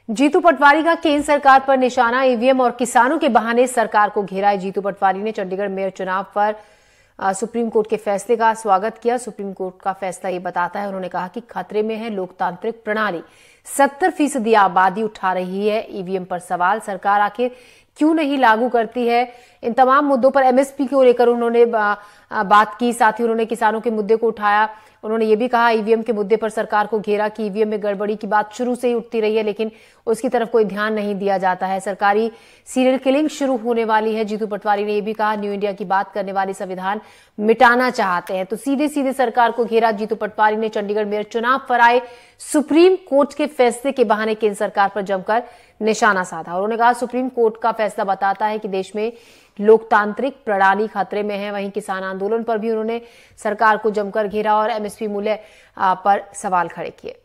जीतू पटवारी का केंद्र सरकार पर निशाना। ईवीएम और किसानों के बहाने सरकार को घेरा है। जीतू पटवारी ने चंडीगढ़ मेयर चुनाव पर सुप्रीम कोर्ट के फैसले का स्वागत किया। सुप्रीम कोर्ट का फैसला ये बताता है, उन्होंने कहा कि खतरे में है लोकतांत्रिक प्रणाली। 70% आबादी उठा रही है ईवीएम पर सवाल। सरकार आखिर क्यों नहीं लागू करती है? इन तमाम मुद्दों पर एमएसपी को लेकर उन्होंने बात की। साथ ही उन्होंने किसानों के मुद्दे को उठाया। उन्होंने ये भी कहा ईवीएम के मुद्दे पर सरकार को घेरा कि ईवीएम में गड़बड़ी की बात शुरू से ही उठती रही है, लेकिन उसकी तरफ कोई ध्यान नहीं दिया जाता है। सरकारी सीरियल किलिंग शुरू होने वाली है। जीतू पटवारी ने यह भी कहा न्यू इंडिया की बात करने वाली संविधान मिटाना चाहते हैं। तो सीधे सीधे सरकार को घेरा। जीतू पटवारी ने चंडीगढ़ मेयर चुनाव पर आए सुप्रीम कोर्ट के फैसले के बहाने केंद्र सरकार पर जमकर निशाना साधा। उन्होंने कहा सुप्रीम कोर्ट का फैसला बताता है कि देश में लोकतांत्रिक प्रणाली खतरे में है। वहीं किसान आंदोलन पर भी उन्होंने सरकार को जमकर घेरा और एमएसपी मूल्य पर सवाल खड़े किए।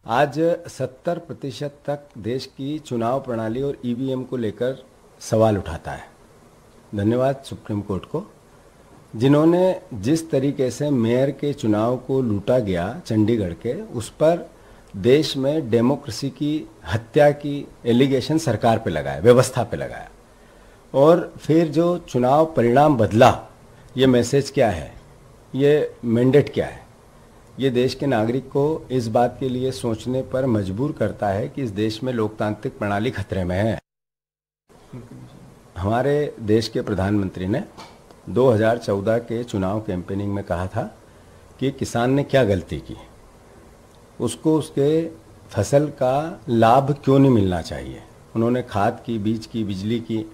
आज 70% तक देश की चुनाव प्रणाली और ईवीएम को लेकर सवाल उठाता है। धन्यवाद सुप्रीम कोर्ट को, जिन्होंने जिस तरीके से मेयर के चुनाव को लूटा गया चंडीगढ़ के, उस पर देश में डेमोक्रेसी की हत्या की एलिगेशन सरकार पे लगाया, व्यवस्था पे लगाया। और फिर जो चुनाव परिणाम बदला, ये मैसेज क्या है, ये मैंडेट क्या है, ये देश के नागरिक को इस बात के लिए सोचने पर मजबूर करता है कि इस देश में लोकतांत्रिक प्रणाली खतरे में है। हमारे देश के प्रधानमंत्री ने 2014 के चुनाव कैंपेनिंग में कहा था कि किसान ने क्या गलती की, उसको उसके फसल का लाभ क्यों नहीं मिलना चाहिए। उन्होंने खाद की, बीज की, बिजली की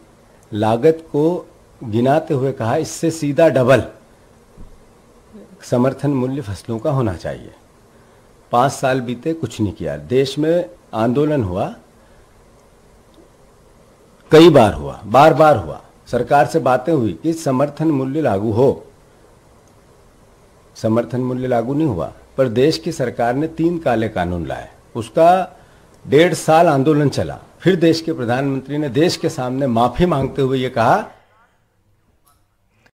लागत को गिनाते हुए कहा इससे सीधा डबल समर्थन मूल्य फसलों का होना चाहिए। 5 साल बीते, कुछ नहीं किया। देश में आंदोलन हुआ, कई बार हुआ, बार बार हुआ, सरकार से बातें हुई कि समर्थन मूल्य लागू हो। समर्थन मूल्य लागू नहीं हुआ, पर देश की सरकार ने 3 काले कानून लाए। उसका 1.5 साल आंदोलन चला। फिर देश के प्रधानमंत्री ने देश के सामने माफी मांगते हुए ये कहा